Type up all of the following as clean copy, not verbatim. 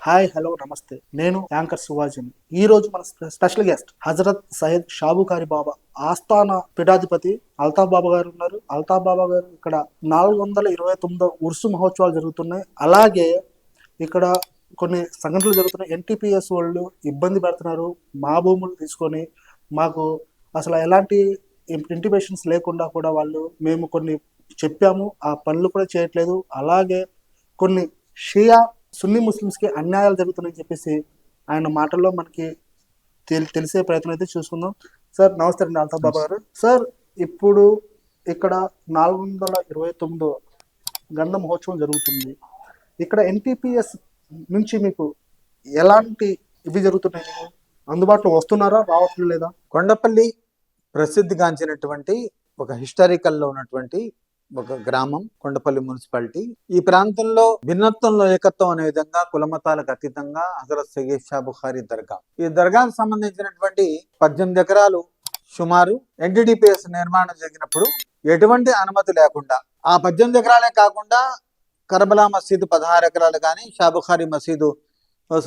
Hi hello నమస్తే. నేను anchor శివాజీని. ఈ రోజు మన స్పెషల్ గెస్ట్ హజరత్ సయ్యద్ షాబుకారి బాబా ఆస్థాన పీఠాధిపతి అల్తాఫ్ బాబా గారు ఉన్నారు. అల్తాఫ్ బాబా గారు ఇక్కడ 429 ఉర్సు మహోత్సవాలు జరుగుతున్నాయి. అలాగే ఇక్కడ కొన్ని సంఘటనలు జరుగుతున్నాయి. ఎన్టీపీఎస్ వాళ్ళు ఇబ్బంది పెడుతున్నారు. మా భూములు తీసుకొని మాకు అసలు ఎలాంటి ఇంటిమేషన్స్ లేకుండా కూడా మేము కొన్ని చెప్పాము, ఆ పనులు కూడా చేయట్లేదు. అలాగే కొన్ని షియా సున్నీ ముస్లిమ్స్కి అన్యాయాలు జరుగుతున్నాయని చెప్పేసి ఆయన మాటల్లో మనకి తెలిసే ప్రయత్నం అయితే చూసుకుందాం. సార్ నమస్తే అండి అల్తాఫ్ బాబా గారు. సార్ ఇప్పుడు ఇక్కడ 429 గంధ మహోత్సవం జరుగుతుంది. ఇక్కడ ఎన్టీపీఎస్ నుంచి మీకు ఎలాంటి ఇవి జరుగుతున్నాయి? మీకు అందుబాటులో వస్తున్నారా, రావట్లేదు లేదా? కొండపల్లి ప్రసిద్ధిగాంచినటువంటి ఒక హిస్టారికల్లో ఉన్నటువంటి ఒక గ్రామం కొండపల్లి మున్సిపాలిటీ. ఈ ప్రాంతంలో భిన్నత్వంలో ఏకత్వం అనే విధంగా కులమతాలకు అతీతంగా హజరత్ సయ్యద్ షాబుకారి దర్గా, ఈ దర్గాకు సంబంధించినటువంటి 18 ఎకరాలు సుమారు ఎన్టీడీపీఎస్ నిర్మాణం జరిగినప్పుడు ఎటువంటి అనుమతి లేకుండా ఆ 18 ఎకరాలే కాకుండా కర్బలా మసీదు 16 ఎకరాలు కానీ, షాబుకారి మసీదు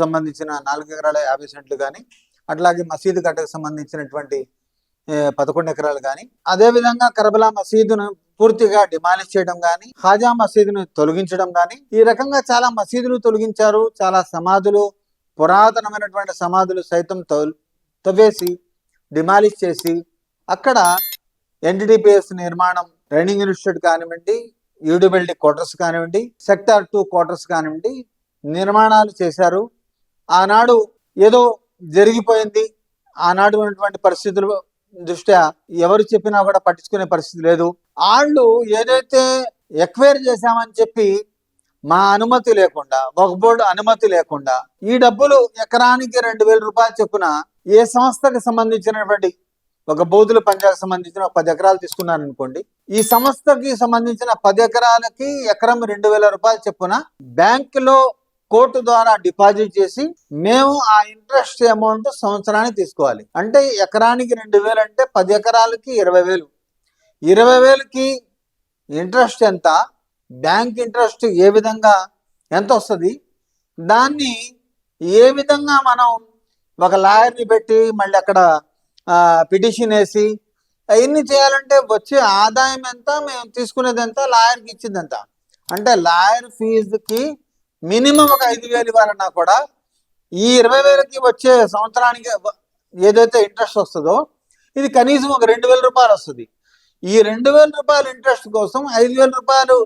సంబంధించిన 4 ఎకరాల 50 సెంట్లు కానీ, అట్లాగే మసీదు గట్టకు సంబంధించినటువంటి 11 ఎకరాలు కానీ, అదేవిధంగా కర్బలా మసీదును పూర్తిగా డిమాలిష్ చేయడం కానీ, ఖాజా మసీదును తొలగించడం కానీ, ఈ రకంగా చాలా మసీదులు తొలగించారు. చాలా సమాధులు, పురాతనమైనటువంటి సమాధులు సైతం తవ్వేసి డిమాలిష్ చేసి అక్కడ ఎన్టీడీపీఎస్ నిర్మాణం, ట్రైనింగ్ ఇన్స్టిట్యూట్ కానివ్వండి, యూడిబిల్డి క్వార్టర్స్ కానివ్వండి, సెక్టార్ 2 క్వార్టర్స్ కానివ్వండి, నిర్మాణాలు చేశారు. ఆనాడు ఏదో జరిగిపోయింది. ఆనాడు ఉన్నటువంటి పరిస్థితులు దృష్ట్యా ఎవరు చెప్పినా కూడా పట్టించుకునే పరిస్థితి లేదు. వాళ్ళు ఏదైతే ఎక్వైర్ చేశామని చెప్పి మా అనుమతి లేకుండా, వక్ఫ్ బోర్డు అనుమతి లేకుండా ఈ డబ్బులు ఎకరానికి 2000 రూపాయలు చొప్పున ఏ సంస్థకి సంబంధించినటువంటి ఒక బౌద్ధుల పంజాకు సంబంధించిన 10 ఎకరాలు తీసుకున్నారు అనుకోండి, ఈ సంస్థకి సంబంధించిన 10 ఎకరాలకి ఎకరం 2000 రూపాయలు చొప్పున బ్యాంకులో కోర్టు ద్వారా డిపాజిట్ చేసి మేము ఆ ఇంట్రెస్ట్ అమౌంట్ సంవత్సరానికి తీసుకోవాలి. అంటే ఎకరానికి 2000 అంటే 10 ఎకరాలకి 20,000. 20,000కి ఇంట్రెస్ట్ ఎంత, బ్యాంక్ ఇంట్రెస్ట్ ఏ విధంగా ఎంత వస్తుంది, దాన్ని ఏ విధంగా మనం ఒక లాయర్ని పెట్టి మళ్ళీ అక్కడ పిటిషన్ వేసి అవన్నీ చేయాలంటే వచ్చే ఆదాయం ఎంత, మేము తీసుకునేది ఎంత, లాయర్కి ఇచ్చింది ఎంత. అంటే లాయర్ ఫీజుకి మినిమం ఒక 5,000 ఇవ్వాలన్నా కూడా ఈ 20,000కి వచ్చే సంవత్సరానికి ఏదైతే ఇంట్రెస్ట్ వస్తుందో ఇది కనీసం ఒక 2,000 రూపాయలు వస్తుంది. ఈ 2,000 రూపాయల ఇంట్రెస్ట్ కోసం 5,000 రూపాయలు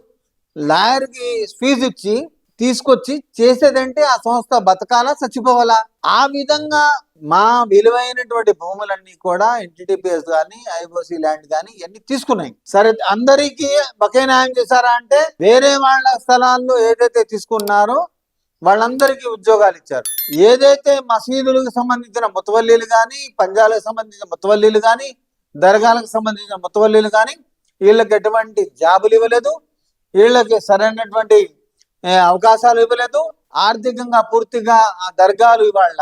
లాయర్కి ఫీజు ఇచ్చి తీసుకొచ్చి చేసేదంటే ఆ సంస్థ బతకాలా, చచ్చిపోవాలా? ఆ విధంగా మా విలువైనటువంటి భూములన్నీ కూడా ఎన్టీటీపీఎస్ కానీ, ఐఓసీ ల్యాండ్ కానీ ఇవన్నీ తీసుకున్నాయి. సరే, అందరికీ ఒకే న్యాయం చేశారా అంటే వేరే వాళ్ళ స్థలాల్లో ఏదైతే తీసుకున్నారో వాళ్ళందరికీ ఉద్యోగాలు ఇచ్చారు. ఏదైతే మసీదులకు సంబంధించిన ముతవల్లీలు కానీ, పంజాలకు సంబంధించిన ముతవల్లీలు కానీ, దర్గాలకు సంబంధించిన ముతవల్లీలు కానీ వీళ్ళకి ఎటువంటి జాబులు ఇవ్వలేదు, వీళ్ళకి సరైనటువంటి అవకాశాలు ఇవ్వలేదు. ఆర్థికంగా పూర్తిగా ఆ దర్గాలు ఇవాళ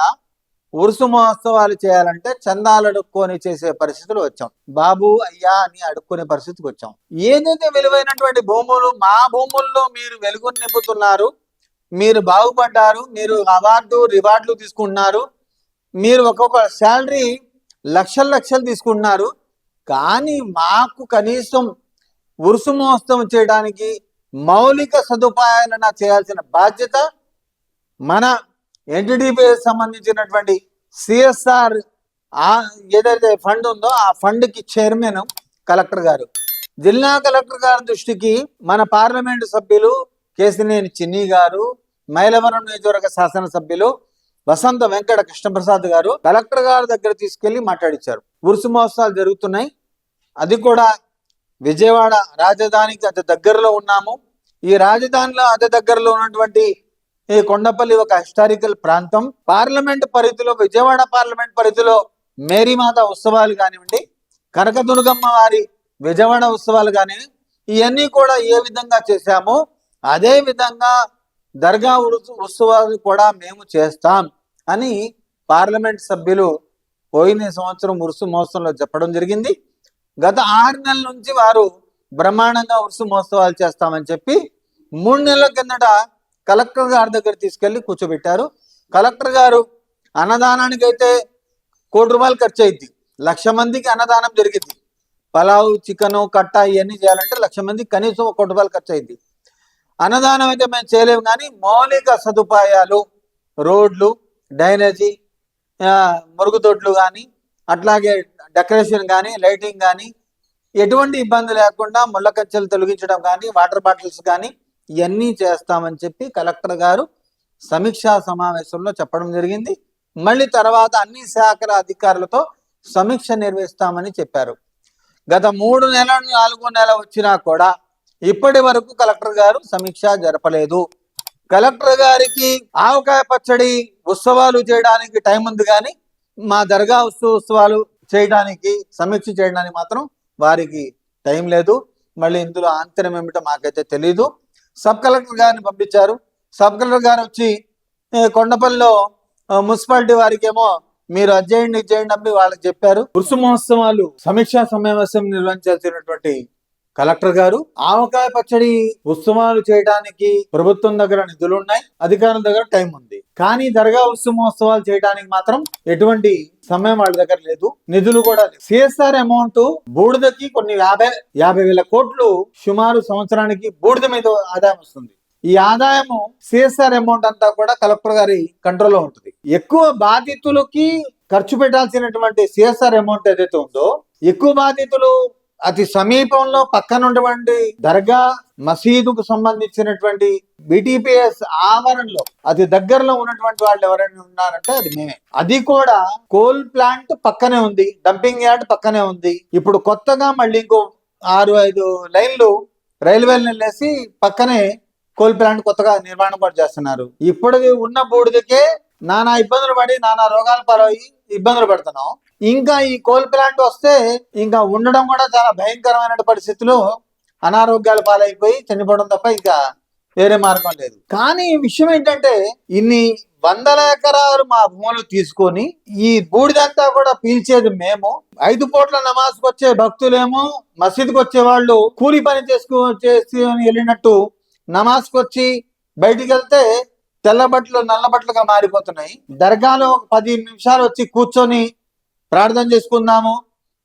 ఉరుసు మహోత్సవాలు చేయాలంటే చందాలు అడుక్కొని చేసే పరిస్థితులు వచ్చాం. బాబు అయ్యా అని అడుక్కునే పరిస్థితికి వచ్చాం. ఏదైతే విలువైనటువంటి భూములు, మా భూముల్లో మీరు వెలుగుని నింపుతున్నారు, మీరు బాగుపడ్డారు, మీరు అవార్డు రివార్డులు తీసుకుంటున్నారు, మీరు ఒక్కొక్క శాలరీ లక్షలు తీసుకుంటున్నారు, కానీ మాకు కనీసం ఉరుసు మహోత్సవం చేయడానికి మౌలిక సదుపాయాలను చేయాల్సిన బాధ్యత మన ఎన్టీడీపీఎస్ సంబంధించినటువంటి సిఎస్ఆర్ ఏదైతే ఫండ్ ఉందో ఆ ఫండ్కి చైర్మన్ కలెక్టర్ గారు, జిల్లా కలెక్టర్ గారి దృష్టికి మన పార్లమెంటు సభ్యులు కేసినేని చిన్ని గారు, మైలవరం నియోజకవర్గ శాసనసభ్యులు వసంత వెంకట కృష్ణప్రసాద్ గారు కలెక్టర్ గారి దగ్గర తీసుకెళ్లి మాట్లాడించారు. ఉరుసు మహోత్సవాలు జరుగుతున్నాయి, అది కూడా విజయవాడ రాజధానికి అతి దగ్గరలో ఉన్నాము. ఈ రాజధానిలో అతి దగ్గరలో ఉన్నటువంటి ఈ కొండపల్లి ఒక హిస్టారికల్ ప్రాంతం. పార్లమెంట్ పరిధిలో, విజయవాడ పార్లమెంట్ పరిధిలో మేరీమాత ఉత్సవాలు కానివ్వండి, కనకదుర్గమ్మ వారి విజయవాడ ఉత్సవాలు కానివ్వండి, ఇవన్నీ కూడా ఏ విధంగా చేశామో అదే విధంగా దర్గా ఉత్సవాలు కూడా మేము చేస్తాం అని పార్లమెంట్ సభ్యులు పోయిన సంవత్సరం ఉరుసు మహోత్సవంలో చెప్పడం జరిగింది. గత 6 నెలల నుంచి వారు బ్రహ్మాండంగా ఉరుసు మహోత్సవాలు చేస్తామని చెప్పి 3 నెలల కిందట కలెక్టర్ గారి దగ్గర తీసుకెళ్లి కూర్చోబెట్టారు. కలెక్టర్ గారు అన్నదానానికి అయితే ₹1,00,00,000 ఖర్చు అయింది. 1,00,000 మందికి అన్నదానం జరిగింది. పలావ్, చికెను, కట్ట ఇవన్నీ చేయాలంటే 1,00,000 మందికి కనీసం ₹1,00,00,000 ఖర్చు అయింది. అన్నదానం అయితే మేము చేయలేము, కానీ మౌలిక సదుపాయాలు, రోడ్లు, డ్రైనేజీ, మురుగుదొడ్లు కానీ, అట్లాగే డెకరేషన్ కానీ, లైటింగ్ కానీ ఎటువంటి ఇబ్బంది లేకుండా ముళ్ళ కంచెలు తొలగించడం కానీ, వాటర్ బాటిల్స్ కానీ ఇవన్నీ చేస్తామని చెప్పి కలెక్టర్ గారు సమీక్షా సమావేశంలో చెప్పడం జరిగింది. మళ్ళీ తర్వాత అన్ని శాఖల అధికారులతో సమీక్ష నిర్వహిస్తామని చెప్పారు. గత 3 నెలలు 4వ నెల వచ్చినా కూడా ఇప్పటి వరకు కలెక్టర్ గారు సమీక్ష జరపలేదు. కలెక్టర్ గారికి ఆవకాయ పచ్చడి ఉత్సవాలు చేయడానికి టైం ఉంది, కానీ మా దర్గా ఉత్సవాలు చేయడానికి, సమీక్ష చేయడానికి మాత్రం వారికి టైం లేదు. మళ్ళీ ఇందులో ఆంతర్యం ఏమిటో మాకైతే తెలీదు. సబ్ కలెక్టర్ గారిని పంపించారు. సబ్ కలెక్టర్ గారు వచ్చి కొండపల్లిలో మున్సిపాలిటీ వారికి ఏమో మీరు అజ్జేయండి ఇచ్చేయండి అని వాళ్ళకి చెప్పారు. ఉరుసు మహోత్సవాలు సమీక్షా సమావేశం నిర్వహించాల్సినటువంటి కలెక్టర్ గారు ఆవకాయ పచ్చడి ఉత్సవాలు చేయడానికి ప్రభుత్వం దగ్గర నిధులు ఉన్నాయి, అధికారుల దగ్గర టైం ఉంది, కానీ దర్గా ఉత్సవాలు చేయడానికి మాత్రం ఎటువంటి సమయం వాళ్ళ దగ్గర లేదు, నిధులు కూడా లేదు. సిఎస్ఆర్ అమౌంట్ బూడిదకి కొన్ని 50,000 కోట్లు సుమారు సంవత్సరానికి బూడిద మీద ఆదాయం వస్తుంది. ఈ ఆదాయము సిఎస్ఆర్ అమౌంట్ అంతా కూడా కలెక్టర్ గారి కంట్రోల్లో ఉంటుంది. ఎక్కువ బాధితులకి ఖర్చు పెట్టాల్సినటువంటి సిఎస్ఆర్ అమౌంట్ ఏదైతే ఉందో, ఎక్కువ బాధితులు అతి సమీపంలో పక్కన ఉన్నటువంటి దర్గా మసీదుకు సంబంధించినటువంటి BTPS ఆవరణలో అతి దగ్గరలో ఉన్నటువంటి వాళ్ళు ఎవరైనా ఉన్నారంటే అది మేమే. అది కూడా కోల్ ప్లాంట్ పక్కనే ఉంది, డంపింగ్ యార్డ్ పక్కనే ఉంది. ఇప్పుడు కొత్తగా మళ్ళీ ఇంకో 6-5 లైన్లు రైల్వేలు వెళ్ళేసి పక్కనే కోల్ ప్లాంట్ కొత్తగా నిర్మాణం కూడా చేస్తున్నారు. ఇప్పటికి ఉన్న బూడిదకే నానా ఇబ్బందులు పడి నానా రోగాలు పాలయ్యి ఇబ్బందులు పడుతున్నాం. ఇంకా ఈ కోల్ ప్లాంట్ వస్తే ఇంకా ఉండడం కూడా చాలా భయంకరమైన పరిస్థితులు, అనారోగ్యాల పాలైపోయి చనిపోవడం తప్ప ఇంకా వేరే మార్గం లేదు. కానీ విషయం ఏంటంటే ఇన్ని 100 ఎకరాలు మా భూములు తీసుకొని ఈ బూడిదంతా కూడా పీల్చేది మేము. 5 పూట్ల నమాజ్కి వచ్చే భక్తులేమో మసీదుకి వచ్చే వాళ్ళు కూలి పని చేసి వెళ్ళినట్టు నమాజ్కి వచ్చి బయటికి వెళ్తే తెల్ల బట్టలు నల్ల బట్టలుగా మారిపోతున్నాయి. దర్గాలో 10 నిమిషాలు వచ్చి కూర్చొని ప్రార్థన చేసుకుందాము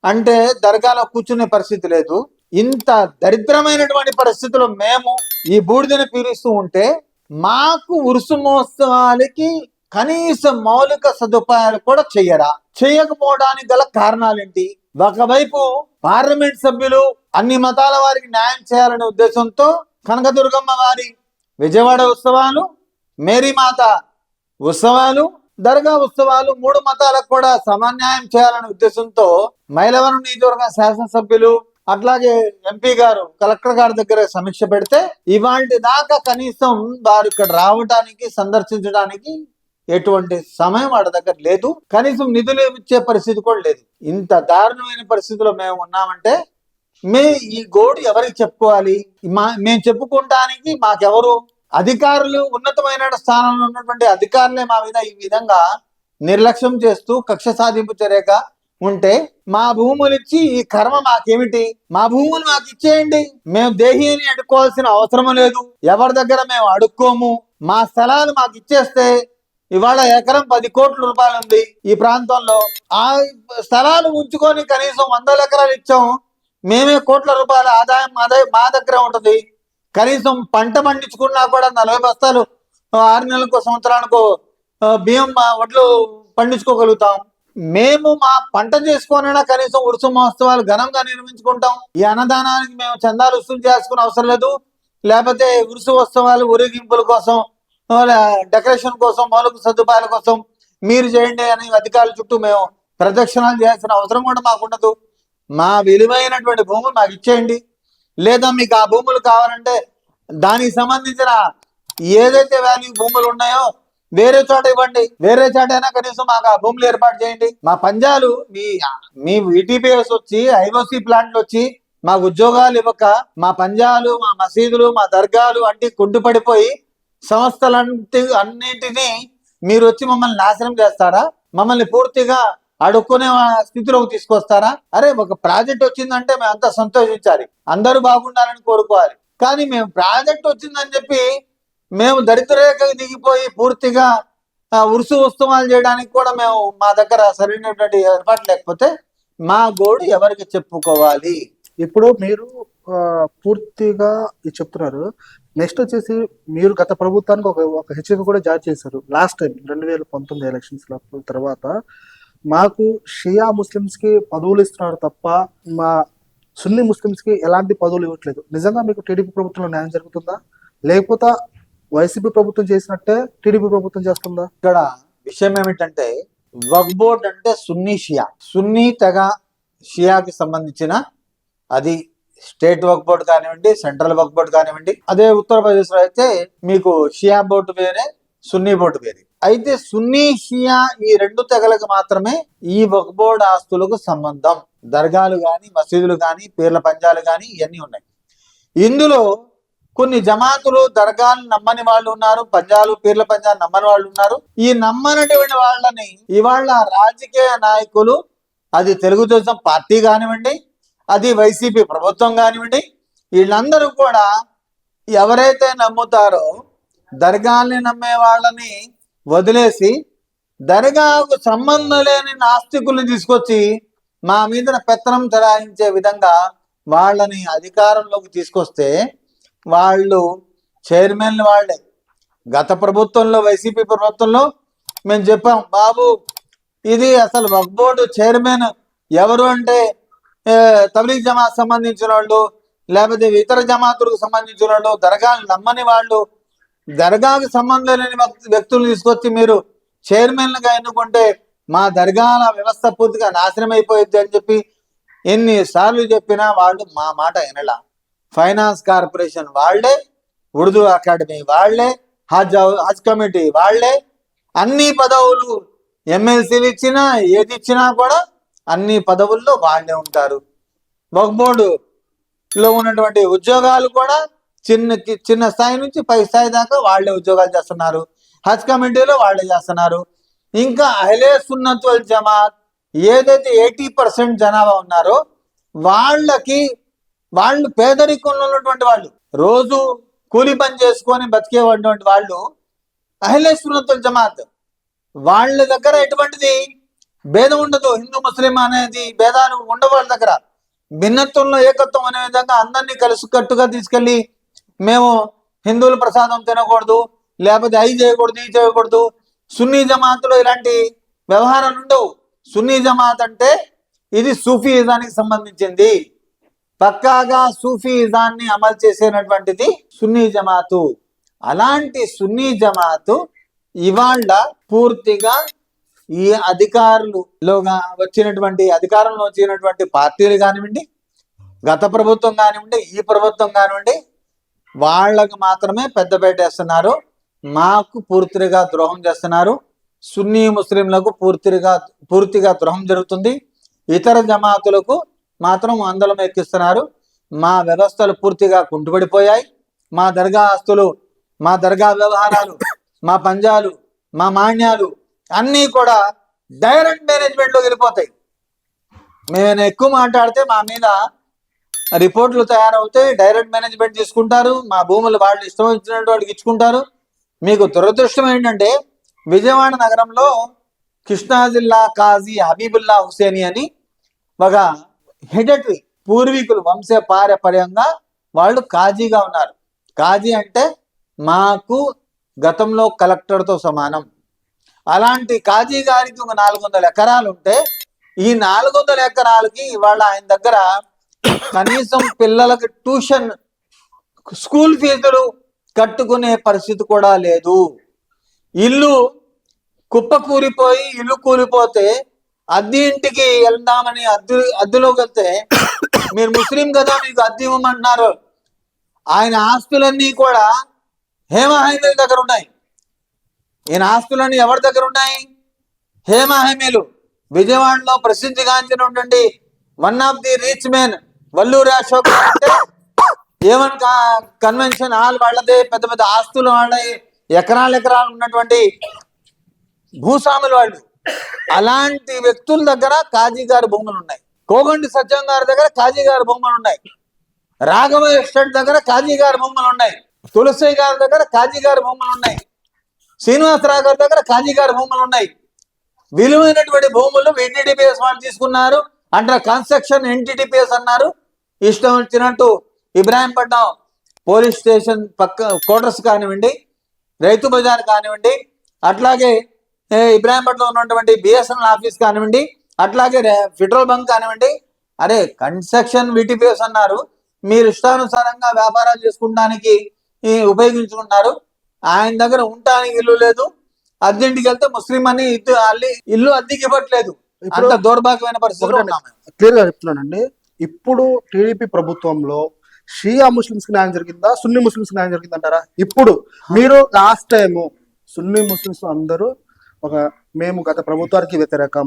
అంటే దర్గాలో కూర్చునే పరిస్థితి లేదు. ఇంత దరిద్రమైనటువంటి పరిస్థితుల్లో మేము ఈ బూడిదని పీలుస్తూ ఉంటే మాకు ఉరుసు మహోత్సవాలకి కనీస మౌలిక సదుపాయాలు కూడా చేయకపోవడానికి గల కారణాలేంటి? ఒకవైపు పార్లమెంట్ సభ్యులు అన్ని మతాల వారికి న్యాయం చేయాలనే ఉద్దేశంతో కనకదుర్గమ్మ వారి విజయవాడ ఉత్సవాలు, మేరీమాత ఉత్సవాలు, దర్గా ఉత్సవాలు 3 మతాలకు కూడా సమన్యాయం చేయాలనే ఉద్దేశంతో మైలవరం నియోజకవర్గ శాసనసభ్యులు అట్లాగే ఎంపీ గారు కలెక్టర్ గారి దగ్గర సమీక్ష పెడితే ఇవాళ దాకా కనీసం వారు ఇక్కడ రావడానికి, సందర్శించడానికి ఎటువంటి సమయం వాడి దగ్గర లేదు. కనీసం నిధులు ఇచ్చే పరిస్థితి కూడా లేదు. ఇంత దారుణమైన పరిస్థితిలో మేము ఉన్నామంటే ఈ గోడు ఎవరికి చెప్పుకోవాలి? మేము చెప్పుకోవటానికి మాకెవరు? అధికారులు, ఉన్నతమైన స్థానంలో ఉన్నటువంటి అధికారులే మా మీద ఈ విధంగా నిర్లక్ష్యం చేస్తూ కక్ష సాధింపు చర్యగా ఉంటే మా భూములు ఇచ్చి ఈ కర్మ మాకేమిటి? మా భూములు మాకు ఇచ్చేయండి, మేము దేహీని అడుక్కోవాల్సిన అవసరం లేదు, ఎవరి దగ్గర మేము అడుక్కోము. మా స్థలాలు మాకు ఇచ్చేస్తే ఇవాళ ఎకరం 10 కోట్ల రూపాయలు ఉంది ఈ ప్రాంతంలో. ఆ స్థలాలు ఉంచుకొని కనీసం 100 ఎకరాలు ఇచ్చాం, మేమే కోట్ల రూపాయల ఆదాయం మా దగ్గర ఉంటుంది. కనీసం పంట పండించుకున్నా కూడా 40 బస్తాలు 6 నెలలకు సంవత్సరానికో బియ్యం వడ్లు పండించుకోగలుగుతాం. మేము మా పంట చేసుకోనైనా కనీసం ఉరుసు మహోత్సవాలు ఘనంగా నిర్మించుకుంటాం. ఈ అన్నదానానికి మేము చందాలు వసూలు చేసుకునే అవసరం లేదు. లేకపోతే ఉరుసు ఉత్సవాలు ఊరేగింపుల కోసం, డెకరేషన్ కోసం, మౌలిక సదుపాయాల కోసం మీరు చేయండి అని అధికారుల చుట్టూ మేము ప్రదక్షిణాలు చేయాల్సిన అవసరం కూడా మాకు ఉండదు. మా విలువైనటువంటి భూములు మాకు ఇచ్చేయండి, లేదా మీకు ఆ భూములు కావాలంటే దానికి సంబంధించిన ఏదైతే వాల్యూ భూములు ఉన్నాయో వేరే చోట ఇవ్వండి, వేరే చోట అయినా కనీసం మాకు ఆ భూములు ఏర్పాటు చేయండి. మా పంజాలు మీ VTPS వచ్చి, IOC ప్లాంట్లు వచ్చి మాకు ఉద్యోగాలు ఇవ్వక మా పంజాలు, మా మసీదులు, మా దర్గాలు అన్ని కుంటుపడిపోయి సంస్థలన్నింటినీ మీరు వచ్చి మమ్మల్ని నాశనం చేస్తారా? మమ్మల్ని పూర్తిగా అడుక్కునే స్థితిలోకి తీసుకొస్తారా? అరే, ఒక ప్రాజెక్ట్ వచ్చిందంటే మేము అంతా సంతోషించాలి, అందరూ బాగుండాలని కోరుకోవాలి. కానీ మేము ప్రాజెక్ట్ వచ్చిందని చెప్పి మేము దరిద్రరేఖకు దిగిపోయి పూర్తిగా ఉరుసు ఉత్సవాలు చేయడానికి కూడా మేము మా దగ్గర సరైనటువంటి ఏర్పాటు లేకపోతే మా గోడు ఎవరికి చెప్పుకోవాలి? ఇప్పుడు మీరు పూర్తిగా ఇది చెప్తున్నారు. నెక్స్ట్ వచ్చేసి మీరు గత ప్రభుత్వానికి ఒక హెచ్చరిక కూడా జారీ చేశారు. లాస్ట్ టైం 2019 ఎలక్షన్స్ తర్వాత మాకు షియా ముస్లిమ్స్ కి పదవులు ఇస్తున్నారు తప్ప మా సున్నీ ముస్లిమ్స్ కి ఎలాంటి పదవులు ఇవ్వట్లేదు. నిజంగా మీకు టీడీపీ ప్రభుత్వంలో న్యాయం జరుగుతుందా, లేకపోతే వైసీపీ ప్రభుత్వం చేసినట్టే టీడీపీ ప్రభుత్వం చేస్తుందా? ఇక్కడ విషయం ఏమిటంటే వక్ఫ్ బోర్డ్ అంటే సున్నీ షియా, సున్నీ తెగ షియాకి సంబంధించిన అది స్టేట్ వక్ఫ్ బోర్డు కానివ్వండి, సెంట్రల్ వక్ఫ్ బోర్డు కానివ్వండి. అదే ఉత్తరప్రదేశ్ లో అయితే మీకు షియా బోర్డు వేరే, సున్నీ బోర్డు వేరే. అయితే సున్నీ షియా ఈ రెండు తెగలకు మాత్రమే ఈ వక్ఫ్ బోర్డు ఆస్తులకు సంబంధం. దర్గాలు గాని, మసీదులు గాని, పీర్ల పంజాలు గాని ఇవన్నీ ఉన్నాయి. ఇందులో కొన్ని జమాతులు దర్గాలు నమ్మని వాళ్ళు ఉన్నారు, పంజాలు పీర్ల పంజాలు నమ్మని వాళ్ళు ఉన్నారు. ఈ నమ్మనటువంటి వాళ్ళని ఇవాళ రాజకీయ నాయకులు, అది తెలుగుదేశం పార్టీ కానివ్వండి, అది వైసీపీ ప్రభుత్వం కానివ్వండి, వీళ్ళందరూ కూడా ఎవరైతే నమ్ముతారో దర్గాల్ని నమ్మే వాళ్ళని వదిలేసి దర్గాకు సంబంధం లేని నాస్తికుల్ని తీసుకొచ్చి మా మీద పెత్తనం చెలాయించే విధంగా వాళ్ళని అధికారంలోకి తీసుకొస్తే వాళ్ళు చైర్మన్లు వాళ్ళే. గత ప్రభుత్వంలో వైసీపీ ప్రభుత్వంలో మేము చెప్పాం, బాబు ఇది అసలు వక్ఫ్ బోర్డు చైర్మన్ ఎవరు అంటే తబ్లీగ్ జమాత్ సంబంధించిన వాళ్ళు, లేకపోతే ఇతర జమాతులకు సంబంధించిన వాళ్ళు, దర్గాలు నమ్మని వాళ్ళు, దర్గాకు సంబంధం లేని వ్యక్తులు తీసుకొచ్చి మీరు చైర్మన్లుగా ఎన్నుకుంటే మా దర్గాల వ్యవస్థ పూర్తిగా నాశనం అయిపోయింది అని చెప్పి ఎన్నిసార్లు చెప్పినా వాళ్ళు మా మాట వినలా. ఫైనాన్స్ కార్పొరేషన్ వాళ్లే, ఉర్దూ అకాడమీ వాళ్లే, హజ్ కమిటీ వాళ్లే, అన్ని పదవులు ఎమ్మెల్సీలు ఇచ్చినా ఏది ఇచ్చినా కూడా అన్ని పదవుల్లో వాళ్లే ఉంటారు. వక్ఫ్ బోర్డులో ఉన్నటువంటి ఉద్యోగాలు కూడా చిన్న స్థాయి నుంచి పై స్థాయి దాకా వాళ్లే ఉద్యోగాలు చేస్తున్నారు. హజ్ కమిటీలో వాళ్లే చేస్తున్నారు. ఇంకా అహ్లే సున్నత్ వల్ జమాత్ ఏదైతే 80% జనాభా ఉన్నారో వాళ్ళు పేదరికంలో ఉన్నటువంటి వాళ్ళు, రోజు కూలి పని చేసుకొని బతికేటువంటి వాళ్ళు అహ్లే సున్నత్ వల్ జమాత్. వాళ్ళ దగ్గర ఎటువంటిది భేదం ఉండదు. హిందూ ముస్లిం అనేది భేదాలు ఉండవు వాళ్ళ దగ్గర. భిన్నత్వంలో ఏకత్వం అనే విధంగా అందరినీ కలిసికట్టుగా తీసుకెళ్లి మేము హిందువుల ప్రసాదం తినకూడదు, లేకపోతే అవి చేయకూడదు, ఇది చేయకూడదు. సున్నీ జమాత్లో ఇలాంటి వ్యవహారాలు ఉండవు. సున్నీ జమాత్ అంటే ఇది సూఫీయిజానికి సంబంధించింది. పక్కాగా సూఫీయిజాన్ని అమలు చేసేటటువంటిది సున్నీ జమాతు. అలాంటి సున్నీ జమాతు ఇవాళ పూర్తిగా ఈ అధికారంలోగా అధికారంలో వచ్చినటువంటి పార్టీలు కానివ్వండి, గత ప్రభుత్వం కానివ్వండి, ఈ ప్రభుత్వం కానివ్వండి, వాళ్ళకు మాత్రమే పెద్దపేట వేస్తున్నారు. మాకు పూర్తిగా ద్రోహం చేస్తున్నారు. సున్నీ ముస్లింలకు పూర్తిగా ద్రోహం జరుగుతుంది. ఇతర జమాతులకు మాత్రం అందలం ఎక్కిస్తున్నారు. మా వ్యవస్థలు పూర్తిగా కుంటుపడిపోయాయి. మా దర్గా ఆస్తులు, మా దర్గా వ్యవహారాలు, మా పంజాలు, మా మాన్యాలు అన్నీ కూడా డైరెక్ట్ మేనేజ్మెంట్లోకి వెళ్ళిపోతాయి. మేము ఎక్కువ మాట్లాడితే మా మీద రిపోర్ట్లు తయారవుతాయి. డైరెక్ట్ మేనేజ్మెంట్ తీసుకుంటారు. మా భూములు వాళ్ళు ఇష్టం వచ్చినట్టు వాళ్ళకి ఇచ్చుకుంటారు. మీకు దురదృష్టం ఏంటంటే విజయవాడ నగరంలో కృష్ణా జిల్లా కాజీ హబీబుల్లా హుసేని అని ఒక హెరిడిటరీ పూర్వీకులు వంశపారంపర్యంగా వాళ్ళు కాజీగా ఉన్నారు. కాజీ అంటే మాకు గతంలో కలెక్టర్తో సమానం. అలాంటి కాజీ గారికి ఒక 400 ఎకరాలు ఉంటే ఈ 400 ఎకరాలకి ఇవాళ ఆయన దగ్గర కనీసం పిల్లలకి ట్యూషన్ స్కూల్ ఫీజులు కట్టుకునే పరిస్థితి కూడా లేదు. ఇల్లు కుప్పకూలిపోయి ఇల్లు కూలిపోతే అద్దె ఇంటికి వెళ్దామని అద్దెలోకి వెళ్తే మీరు ముస్లిం కదా మీకు అద్దె ఇవ్వమంటున్నారు. ఆయన ఆస్తులన్నీ కూడా హేమహేమీల దగ్గర ఉన్నాయి. ఈయన ఆస్తులన్నీ ఎవరి దగ్గర ఉన్నాయి? హేమహేమీలు. విజయవాడలో ప్రసిద్ధిగాంచినటువంటి one of the rich men Valluri Ashok అంటే ఏమన్ కన్వెన్షన్ హాల్ వాళ్ళదే, పెద్ద పెద్ద ఆస్తులు వాళ్ళే, ఎకరాలు ఉన్నటువంటి భూస్వాములు వాళ్ళు. అలాంటి వ్యక్తుల దగ్గర కాజీ గారి భూములు ఉన్నాయి. కోగంటి సత్యం గారి దగ్గర కాజీ గారి భూములు ఉన్నాయి. రాఘవ ఎస్టేట్ దగ్గర కాజీ గారి భూములు ఉన్నాయి. తులసి గారి దగ్గర కాజీ గారి భూములు ఉన్నాయి, శ్రీనివాసరావు గారి దగ్గర కాజీ గారి భూములు ఉన్నాయి. విలువైనటువంటి భూములు ఎన్టీడీపీఎస్ వాళ్ళు తీసుకున్నారు, అండర్ కన్స్ట్రక్షన్ ఎన్టీడీపీఎస్ అన్నారు. ఇష్టం వచ్చినట్టు ఇబ్రాహీంపట్నం పోలీస్ స్టేషన్ పక్క క్వార్టర్స్ కానివ్వండి, రైతు బజార్ కానివ్వండి, అట్లాగే ఇబ్రాహీంపట్నంలో ఉన్నటువంటి బిఎస్ఎన్ఎల్ ఆఫీస్ కానివ్వండి, అట్లాగే పెట్రోల్ బంక్ కానివ్వండి. అరే కన్స్ట్రక్షన్ విటిపిఎస్ అన్నారు, మీరు ఇష్టానుసారంగా వ్యాపారాలు చేసుకోవడానికి ఉపయోగించుకున్నారు. ఆయన దగ్గర ఉండటానికి ఇల్లు లేదు, అద్దెంటికి వెళ్తే ముస్లిం అని ఇల్లు అద్దెకి ఇవ్వట్లేదు. అంత దౌర్భాగ్యమైన పరిస్థితుల్లో ఉన్నాము. క్లియర్ గా చెప్తున్నానండి. ఇప్పుడు టీడీపీ ప్రభుత్వంలో షియా ముస్లింస్ కి న్యాయం జరిగిందా, సున్నీ ముస్లింస్ కి న్యాయం జరిగిందంటారా? ఇప్పుడు మీరు లాస్ట్ టైం సున్నీ ముస్లింస్ అందరూ మేము గత ప్రభుత్వానికి వ్యతిరేకం,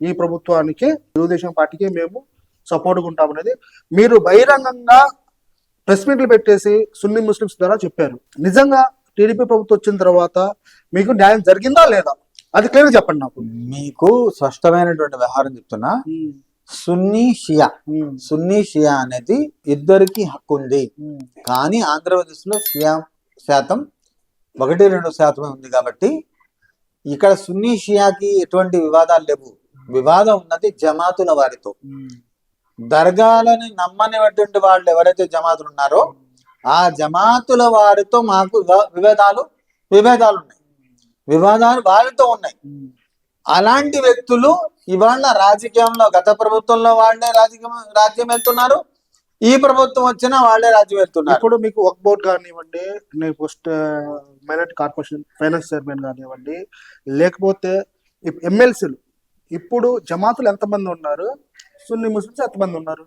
ఈ ప్రభుత్వానికి తెలుగుదేశం పార్టీకి మేము సపోర్ట్గా ఉంటాం అనేది మీరు బహిరంగంగా ప్రెస్ మీట్లు పెట్టేసి సున్నీ ముస్లింస్ ద్వారా చెప్పారు. నిజంగా టీడీపీ ప్రభుత్వం వచ్చిన తర్వాత మీకు న్యాయం జరిగిందా లేదా, అది క్లియర్ చెప్పండి నాకు. మీకు స్పష్టమైనటువంటి వ్యవహారం చెప్తున్నా. సున్నీ షియా అనేది ఇద్దరికి హక్కు ఉంది. కానీ ఆంధ్రప్రదేశ్ లో షియా శాతం 1-2% ఉంది కాబట్టి ఇక్కడ సున్నీ షియాకి ఎటువంటి వివాదాలు లేవు. వివాదం ఉన్నది జమాతుల వారితో. దర్గాలని నమ్మనిటువంటి వాళ్ళు ఎవరైతే జమాతులు ఉన్నారో ఆ జమాతుల వారితో మాకు విభేదాలు ఉన్నాయి, వివాదాలు వారితో ఉన్నాయి. అలాంటి వ్యక్తులు ఇవాళ రాజకీయంలో గత ప్రభుత్వంలో వాళ్ళే రాజ్యం వెళ్తున్నారు, ఈ ప్రభుత్వం వచ్చినా వాళ్ళే రాజ్యం వెళ్తున్నారు. ఇప్పుడు మీకు ఒక బోర్డు కానివ్వండి, post minority corporation finance chairman కానివ్వండి, లేకపోతే ఎమ్మెల్సీలు, ఇప్పుడు జమాతులు ఎంతమంది ఉన్నారు, సున్నీ ముస్లిమ్స్ ఎంతమంది ఉన్నారు?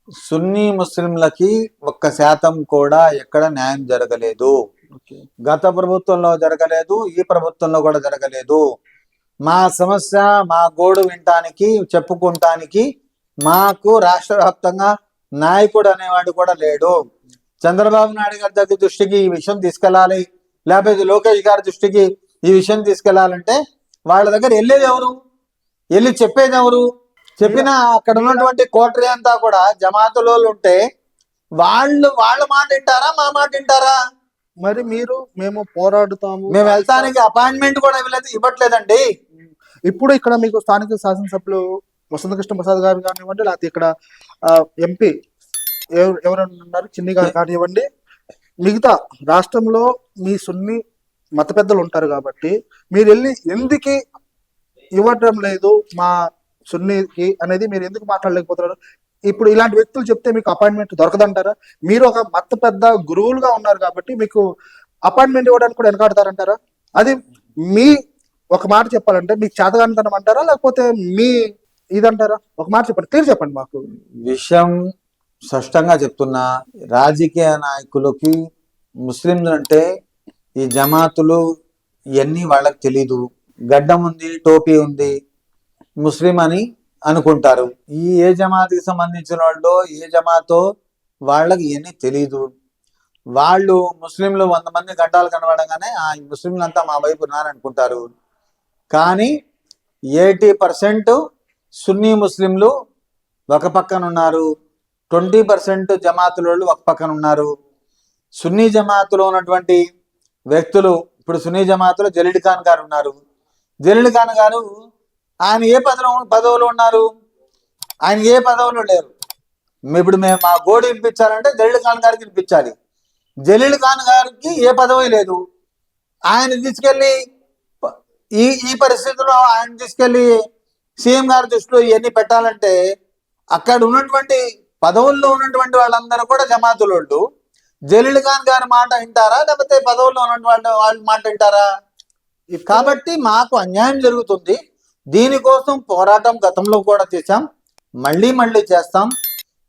సున్నీ ముస్లింలకి 1% కూడా ఎక్కడ న్యాయం జరగలేదు. గత ప్రభుత్వంలో జరగలేదు, ఈ ప్రభుత్వంలో కూడా జరగలేదు. మా సమస్య, మా గోడు వినటానికి, చెప్పుకుంటానికి మాకు రాష్ట్ర వ్యాప్తంగా నాయకుడు అనేవాడు కూడా లేడు. చంద్రబాబు నాయుడు గారి దృష్టికి ఈ విషయం తీసుకెళ్లాలి, లేకపోతే లోకేష్ గారి దృష్టికి ఈ విషయం తీసుకెళ్లాలంటే వాళ్ళ దగ్గర వెళ్ళేది ఎవరు, వెళ్ళి చెప్పేది ఎవరు? చెప్పినా అక్కడ ఉన్నటువంటి కోటరీ అంతా కూడా జమాతులో ఉంటే వాళ్ళ మాట వింటారా, మా మాట వింటారా? మరి మేము పోరాడుతాము, మేము వెళ్తానికి అపాయింట్మెంట్ కూడా ఇవ్వట్లేదండి. ఇప్పుడు ఇక్కడ మీకు స్థానిక శాసనసభ్యులు వసంతకృష్ణ ప్రసాద్ గారు కానివ్వండి, లేకపోతే ఇక్కడ ఎంపీ ఎవరైనా ఉన్నారు చిన్ని గారు కానివ్వండి, మిగతా రాష్ట్రంలో మీ సున్ని మత పెద్దలు ఉంటారు కాబట్టి మీరు వెళ్ళి ఎందుకు ఇవ్వటం లేదు మా సున్నికి అనేది మీరు ఎందుకు మాట్లాడలేకపోతున్నారు? ఇప్పుడు ఇలాంటి వ్యక్తులు చెప్తే మీకు అపాయింట్మెంట్ దొరకదంటారా? మీరు ఒక మత పెద్ద గురువులుగా ఉన్నారు కాబట్టి మీకు అపాయింట్మెంట్ ఇవ్వడానికి కూడా వెనకాడతారంటారా? అది మీ ఒక మాట చెప్పాలంటే మీకు చేతగానితనం అంటారా, లేకపోతే మీ ఇదంటారా? ఒక మాట చెప్పండి, క్లియర్ చెప్పండి మాకు. విషయం స్పష్టంగా చెప్తున్నా, రాజకీయ నాయకులకి ముస్లింలు అంటే ఈ జమాతులు ఇవన్నీ వాళ్ళకి తెలీదు. గడ్డం ఉంది, టోపీ ఉంది, ముస్లిం అని అనుకుంటారు. ఏ జమాత్కి సంబంధించిన వాళ్ళు, ఏ జమాతో వాళ్ళకి ఇవన్నీ తెలీదు. వాళ్ళు ముస్లింలు 100 మంది గడ్డాలు కనబడగానే ఆ ముస్లింలు అంతా మా వైపు ఉన్నారనుకుంటారు. కానీ 80% సున్నీ ముస్లింలు ఒక పక్కన ఉన్నారు, 20% జమాతుల వాళ్ళు ఒక పక్కన ఉన్నారు. సున్నీ జమాతులో ఉన్నటువంటి వ్యక్తులు, ఇప్పుడు సున్నీ జమాతులో జలీల్ ఖాన్ గారు ఉన్నారు. జలీల్ ఖాన్ గారు ఆయన ఏ పదవులు ఉన్నారు? ఆయన ఏ పదవులు లేరు. ఇప్పుడు మేము మా గోడు వినిపించాలంటే జలీల్ ఖాన్ గారికి వినిపించాలి. జలీల్ ఖాన్ గారికి ఏ పదవి లేదు. ఆయన తీసుకెళ్ళి ఈ పరిస్థితుల్లో ఆయన తీసుకెళ్ళి సీఎం గారి దృష్టిలో ఇవన్నీ పెట్టాలంటే అక్కడ ఉన్నటువంటి పదవుల్లో ఉన్నటువంటి వాళ్ళందరూ కూడా జమాతుల వాళ్ళు. జలీల్ ఖాన్ గారి మాట వింటారా, లేకపోతే పదవుల్లో ఉన్నటువంటి వాళ్ళ మాట వింటారా? కాబట్టి మాకు అన్యాయం జరుగుతుంది. దీనికోసం పోరాటం గతంలో కూడా చేశాం, మళ్ళీ చేస్తాం.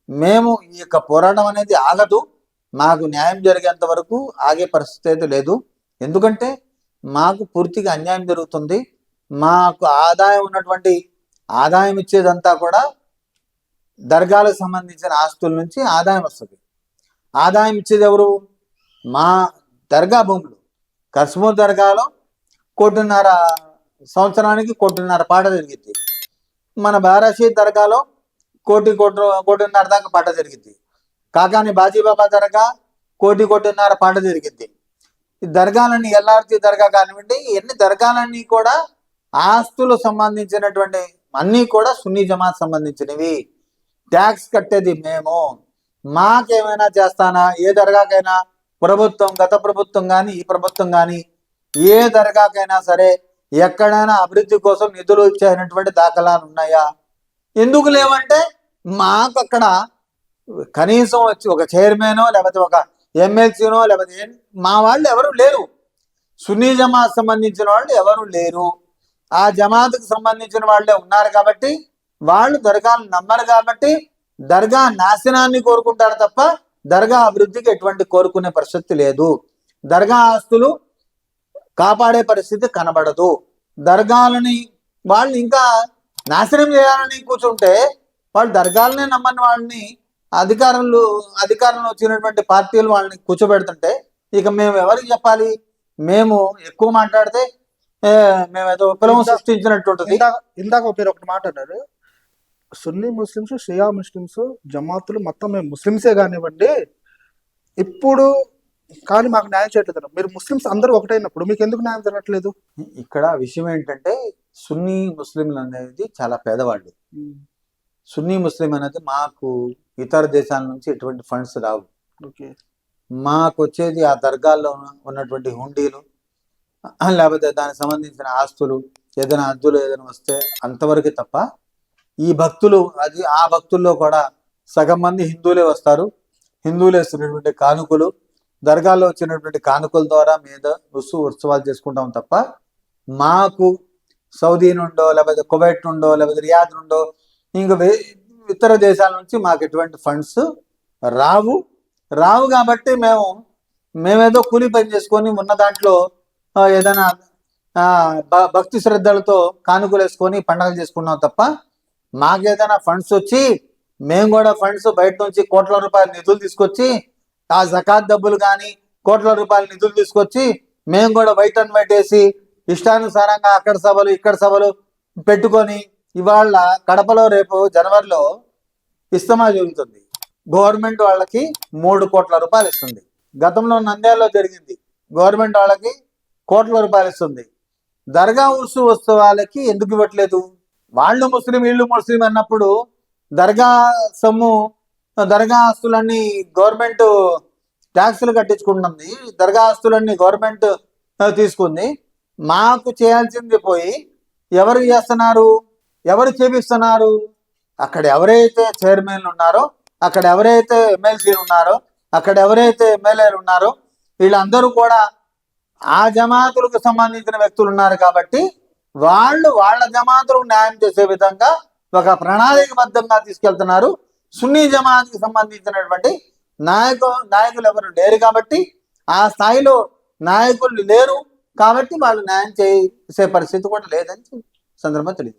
మేము ఈ యొక్క పోరాటం అనేది ఆగదు. మాకు న్యాయం జరిగేంత వరకు ఆగే పరిస్థితి అయితే లేదు. ఎందుకంటే మాకు పూర్తిగా అన్యాయం జరుగుతుంది. మాకు ఆదాయం ఇచ్చేదంతా కూడా దర్గాలకు సంబంధించిన ఆస్తుల నుంచి ఆదాయం వస్తుంది. ఆదాయం ఇచ్చేది ఎవరు? మా దర్గా భూములు. కస్మూర్ దర్గాలో 1.5 సంవత్సరానికి 1.5 పాట జరిగింది. మన బారాషీద్ దర్గాలో 1.5 దాకా పాట జరిగింది. కాకాని బాజీబాబా దర్గా 1.5 పాట జరిగింది. ఈ దర్గాలన్నీ ఎల్ఆర్జీ దర్గా కానివ్వండి, ఎన్ని దర్గాలన్నీ కూడా ఆస్తులు సంబంధించినటువంటి అన్నీ కూడా సున్నీ జమాత్ సంబంధించినవి. ట్యాక్స్ కట్టేది మేము. మాకేమైనా చేస్తానా, ఏ దర్గాకైనా ప్రభుత్వం, గత ప్రభుత్వం కానీ ఈ ప్రభుత్వం కానీ ఏ దర్గాకైనా సరే ఎక్కడైనా అభివృద్ధి కోసం నిధులు ఇచ్చేటువంటి దాఖలాలు ఉన్నాయా? ఎందుకు లేవంటే మాకు అక్కడ కనీసం వచ్చి ఒక చైర్మనో లేకపోతే ఒక ఎమ్మెల్సీనో లేకపోతే మా వాళ్ళు ఎవరు లేరు. సున్నీ జమాత్ సంబంధించిన వాళ్ళు ఎవరు లేరు. ఆ జమాత్కు సంబంధించిన వాళ్ళే ఉన్నారు కాబట్టి వాళ్ళు దర్గాను నమ్మరు కాబట్టి దర్గా నాశనాన్ని కోరుకుంటారు తప్ప దర్గా అభివృద్ధికి ఎటువంటి కోరుకునే పరిస్థితి లేదు. దర్గా ఆస్తులు కాపాడే పరిస్థితి కనబడదు. దర్గాలని వాళ్ళు ఇంకా నాశనం చేయాలని కూర్చుంటే వాళ్ళు దర్గాలనే నమ్మని వాళ్ళని అధికారంలో వచ్చినటువంటి పార్టీలు వాళ్ళని కూర్చోబెడుతుంటే ఇక మేము ఎవరికి చెప్పాలి? మేము ఎక్కువ మాట్లాడితే మేమేదో విప్లవం సృష్టించినట్టు ఉంటుంది. ఇందాక మీరు ఒకటి మాట అన్నారు, సున్నీ ముస్లిమ్స్, షియా ముస్లిమ్స్, జమాతులు మొత్తం మేము ముస్లిమ్సే కానివ్వండి ఇప్పుడు, కానీ మాకు న్యాయం చేయట్లేదు. మీరు ముస్లిమ్స్ అందరూ ఒకటైనప్పుడు మీకు ఎందుకు న్యాయం జరగట్లేదు? ఇక్కడ విషయం ఏంటంటే సున్నీ ముస్లింలు అనేది చాలా పేదవాళ్ళు. సున్నీ ముస్లిం అనేది మాకు ఇతర దేశాల నుంచి ఎటువంటి ఫండ్స్ రావు. ఓకే, మాకు వచ్చేది ఆ దర్గాల్లో ఉన్నటువంటి హుండీలు, లేకపోతే దానికి సంబంధించిన ఆస్తులు, ఏదైనా అద్దులు ఏదైనా వస్తే అంతవరకు తప్ప ఈ భక్తులు ఆ భక్తుల్లో కూడా సగం మంది హిందువులే వస్తారు. హిందువులు వేస్తున్నటువంటి కానుకలు, దర్గాల్లో వచ్చినటువంటి కానుకల ద్వారా మీద ఉత్సవాలు చేసుకుంటాం తప్ప మాకు సౌదీ నుండో లేకపోతే కువైట్ నుండో లేకపోతే రియాద్ నుండో ఇంకా ఇతర దేశాల నుంచి మాకు ఎటువంటి ఫండ్స్ రావు కాబట్టి మేమేదో కూలి పని చేసుకొని ఉన్న దాంట్లో ఏదైనా భక్తి శ్రద్ధలతో కానుకలు వేసుకొని పండగలు చేసుకున్నాం తప్ప మాకేదైనా ఫండ్స్ వచ్చి మేము కూడా ఫండ్స్ బయట నుంచి కోట్ల రూపాయల నిధులు తీసుకొచ్చి ఆ జకాత్ డబ్బులు కానీ కోట్ల రూపాయల నిధులు తీసుకొచ్చి మేము కూడా వైట్ అండ్ వైట్ వేసి ఇష్టానుసారంగా అక్కడ సభలు ఇక్కడ సభలు పెట్టుకొని ఇవాళ కడపలో రేపు జనవరిలో ఇస్తమా జరుగుతుంది. గవర్నమెంట్ వాళ్ళకి 3 కోట్ల రూపాయలు ఇస్తుంది. గతంలో నంద్యాలలో జరిగింది, గవర్నమెంట్ వాళ్ళకి కోట్ల రూపాయలు ఇస్తుంది. దర్గా ఉత్సవాలకి ఎందుకు ఇవ్వట్లేదు? వాళ్ళు ముస్లిం వీళ్ళు ముస్లిం అన్నప్పుడు దర్గా సొమ్ము, దర్గా ఆస్తులన్నీ గవర్నమెంట్ ట్యాక్సులు కట్టించుకుంటుంది. దర్గా ఆస్తులన్నీ గవర్నమెంట్ తీసుకుంది. మాకు చేయాల్సింది పోయి ఎవరు చేస్తున్నారు? ఎవరు చేపిస్తున్నారు? అక్కడ ఎవరైతే చైర్మన్లు ఉన్నారో, అక్కడ ఎవరైతే ఎమ్మెల్సీలు ఉన్నారో, అక్కడ ఎవరైతే ఎమ్మెల్యేలు ఉన్నారో వీళ్ళందరూ కూడా ఆ జమాతులకు సంబంధించిన వ్యక్తులు ఉన్నారు కాబట్టి వాళ్ళ జమాతులకు న్యాయం చేసే విధంగా ఒక ప్రణాళికబద్ధంగా తీసుకెళ్తున్నారు. సున్నీ జమాత్కి సంబంధించినటువంటి నాయకులు ఎవరు లేరు కాబట్టి, ఆ స్థాయిలో నాయకులు లేరు కాబట్టి వాళ్ళు న్యాయం చేసే పరిస్థితి కూడా లేదని సందర్భంగా తెలియదు.